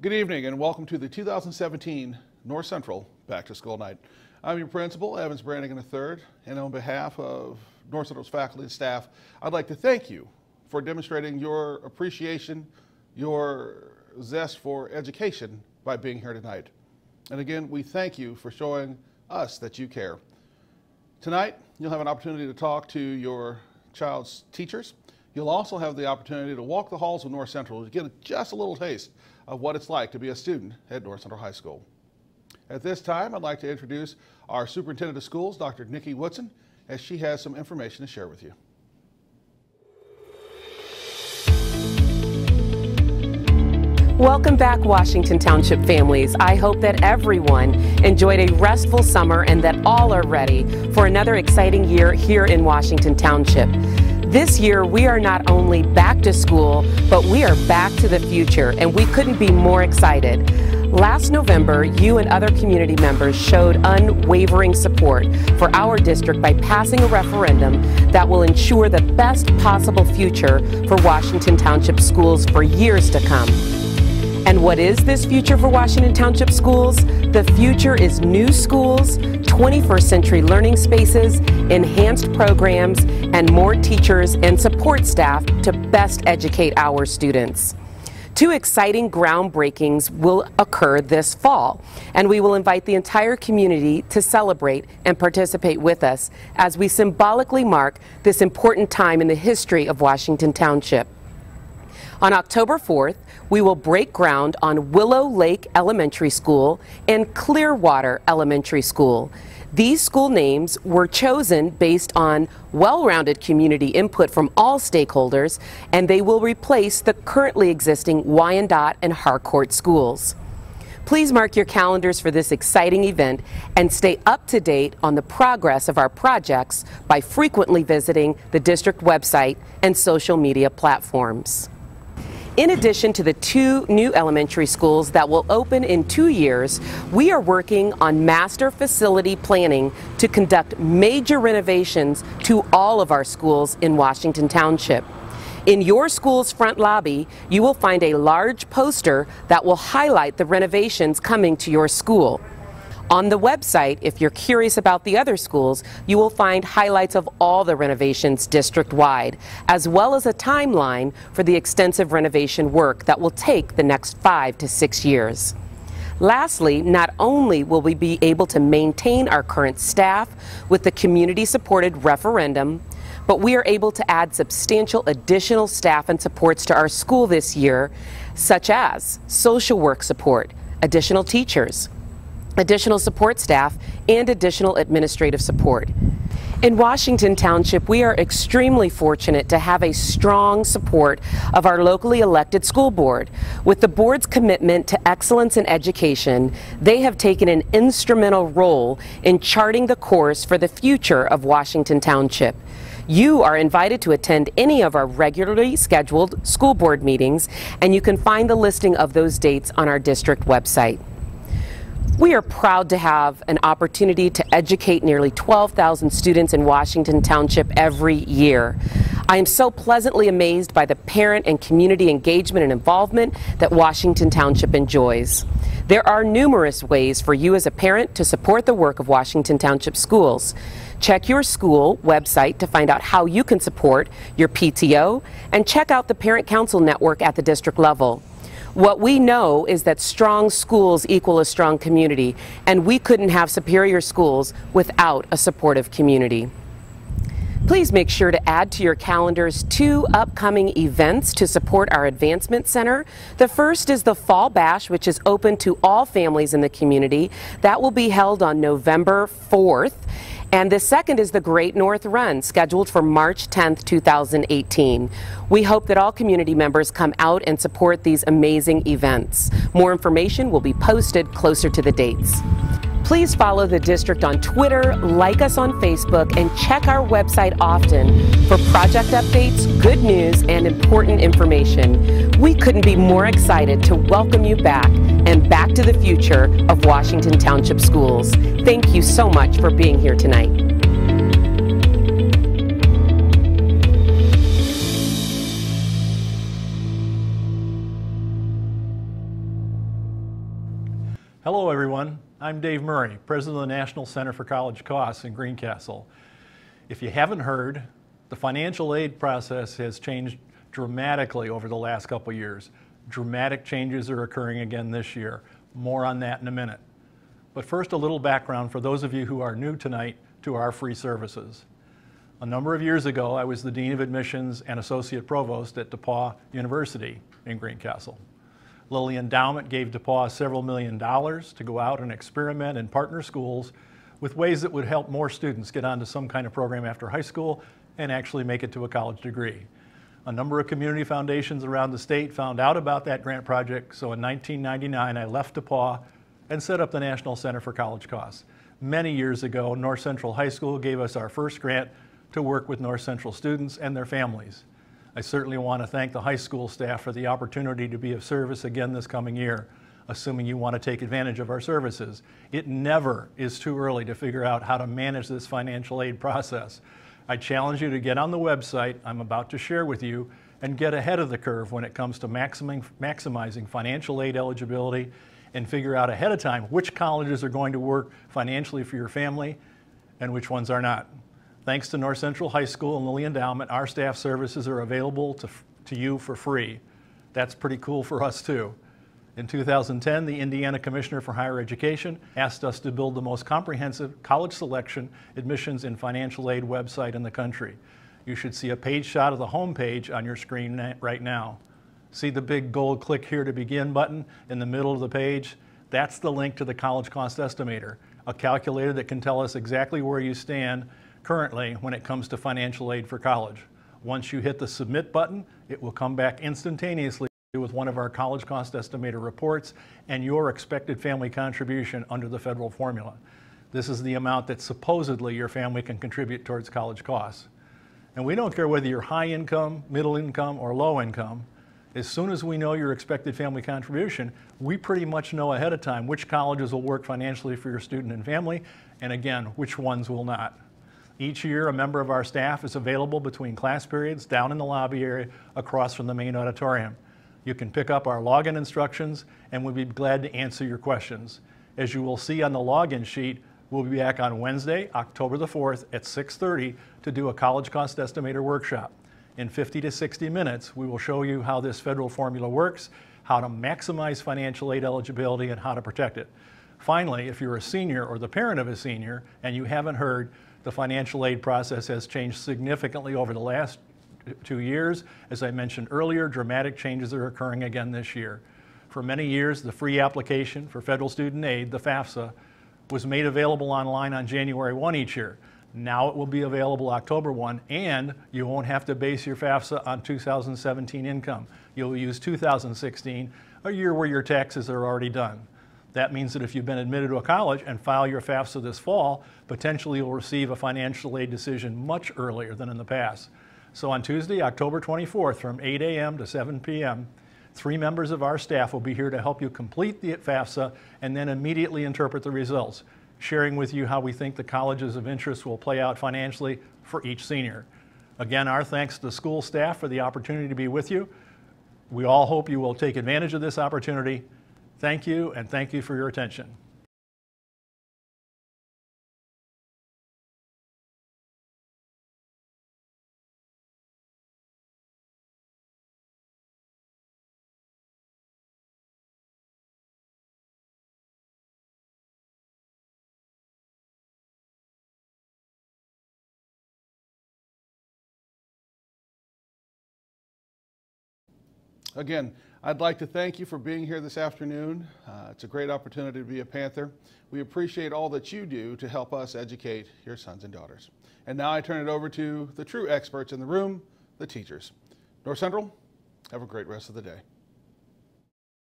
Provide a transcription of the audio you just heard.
Good evening and welcome to the 2017 North Central Back to School Night. I'm your principal, Evans Brannigan III, and on behalf of North Central's faculty and staff, I'd like to thank you for demonstrating your appreciation, your zest for education by being here tonight. And again, we thank you for showing us that you care. Tonight, you'll have an opportunity to talk to your child's teachers. You'll also have the opportunity to walk the halls of North Central to get just a little taste of what it's like to be a student at North Central High School. At this time, I'd like to introduce our Superintendent of Schools, Dr. Nikki Woodson, as she has some information to share with you. Welcome back, Washington Township families. I hope that everyone enjoyed a restful summer and that all are ready for another exciting year here in Washington Township. This year, we are not only back to school, but we are back to the future, and we couldn't be more excited. Last November, you and other community members showed unwavering support for our district by passing a referendum that will ensure the best possible future for Washington Township schools for years to come. And what is this future for Washington Township schools? The future is new schools, 21st century learning spaces, enhanced programs, and more teachers and support staff to best educate our students. Two exciting groundbreakings will occur this fall, and we will invite the entire community to celebrate and participate with us as we symbolically mark this important time in the history of Washington Township. On October 4th, we will break ground on Willow Lake Elementary School and Clearwater Elementary School. These school names were chosen based on well-rounded community input from all stakeholders, and they will replace the currently existing Wyandotte and Harcourt schools. Please mark your calendars for this exciting event and stay up to date on the progress of our projects by frequently visiting the district website and social media platforms. In addition to the two new elementary schools that will open in 2 years, we are working on master facility planning to conduct major renovations to all of our schools in Washington Township. In your school's front lobby, you will find a large poster that will highlight the renovations coming to your school. On the website, if you're curious about the other schools, you will find highlights of all the renovations district-wide, as well as a timeline for the extensive renovation work that will take the next 5 to 6 years. Lastly, not only will we be able to maintain our current staff with the community-supported referendum, but we are able to add substantial additional staff and supports to our school this year, such as social work support, additional teachers, additional support staff, and additional administrative support. In Washington Township, we are extremely fortunate to have a strong support of our locally elected school board. With the board's commitment to excellence in education, they have taken an instrumental role in charting the course for the future of Washington Township. You are invited to attend any of our regularly scheduled school board meetings, and you can find the listing of those dates on our district website. We are proud to have an opportunity to educate nearly 12,000 students in Washington Township every year. I am so pleasantly amazed by the parent and community engagement and involvement that Washington Township enjoys. There are numerous ways for you as a parent to support the work of Washington Township schools. Check your school website to find out how you can support your PTO, and check out the Parent Council Network at the district level. What we know is that strong schools equal a strong community, and we couldn't have superior schools without a supportive community. Please make sure to add to your calendars 2 upcoming events to support our Advancement Center. The first is the Fall Bash, which is open to all families in the community. That will be held on November 4th. And the second is the Great North Run, scheduled for March 10th, 2018. We hope that all community members come out and support these amazing events. More information will be posted closer to the dates. Please follow the district on Twitter, like us on Facebook, and check our website often for project updates, good news, and important information. We couldn't be more excited to welcome you back and back to the future of Washington Township schools. Thank you so much for being here tonight. Hello everyone, I'm Dave Murray, President of the National Center for College Costs in Greencastle. If you haven't heard, the financial aid process has changed dramatically over the last couple years. Dramatic changes are occurring again this year. More on that in a minute. But first, a little background for those of you who are new tonight to our free services. A number of years ago, I was the Dean of Admissions and Associate Provost at DePauw University in Greencastle. Lilly Endowment gave DePauw several $1 million to go out and experiment and partner schools with ways that would help more students get onto some kind of program after high school and actually make it to a college degree. A number of community foundations around the state found out about that grant project, so in 1999 I left DePauw and set up the National Center for College Costs. Many years ago, North Central High School gave us our first grant to work with North Central students and their families. I certainly want to thank the high school staff for the opportunity to be of service again this coming year, assuming you want to take advantage of our services. It never is too early to figure out how to manage this financial aid process. I challenge you to get on the website I'm about to share with you and get ahead of the curve when it comes to maximizing financial aid eligibility and figure out ahead of time which colleges are going to work financially for your family and which ones are not. Thanks to North Central High School and Lilly Endowment, our staff services are available to you for free. That's pretty cool for us too. In 2010, the Indiana Commissioner for Higher Education asked us to build the most comprehensive college selection, admissions, and financial aid website in the country. You should see a page shot of the home page on your screen right now. See the big gold "Click here to begin" button in the middle of the page? That's the link to the College Cost Estimator, a calculator that can tell us exactly where you stand currently when it comes to financial aid for college. Once you hit the submit button, it will come back instantaneously with one of our College Cost Estimator reports and your expected family contribution under the federal formula. This is the amount that supposedly your family can contribute towards college costs. And we don't care whether you're high income, middle income, or low income. As soon as we know your expected family contribution, we pretty much know ahead of time which colleges will work financially for your student and family, and again, which ones will not. Each year, a member of our staff is available between class periods down in the lobby area across from the main auditorium. You can pick up our login instructions and we'll be glad to answer your questions. As you will see on the login sheet, we'll be back on Wednesday, October the 4th at 6:30 to do a College Cost Estimator workshop. In 50 to 60 minutes, we will show you how this federal formula works, how to maximize financial aid eligibility, and how to protect it. Finally, if you're a senior or the parent of a senior and you haven't heard, the financial aid process has changed significantly over the last 2 years. As I mentioned earlier, dramatic changes are occurring again this year. For many years, the free application for federal student aid, the FAFSA, was made available online on January 1 each year. Now it will be available October 1, and you won't have to base your FAFSA on 2017 income. You'll use 2016, a year where your taxes are already done. That means that if you've been admitted to a college and file your FAFSA this fall, potentially you'll receive a financial aid decision much earlier than in the past. So on Tuesday, October 24th, from 8 a.m. to 7 p.m., 3 members of our staff will be here to help you complete the FAFSA and then immediately interpret the results, sharing with you how we think the colleges of interest will play out financially for each senior. Again, our thanks to the school staff for the opportunity to be with you. We all hope you will take advantage of this opportunity. Thank you, and thank you for your attention. Again, I'd like to thank you for being here this afternoon. It's a great opportunity to be a Panther. We appreciate all that you do to help us educate your sons and daughters. And now I turn it over to the true experts in the room, the teachers. North Central, have a great rest of the day.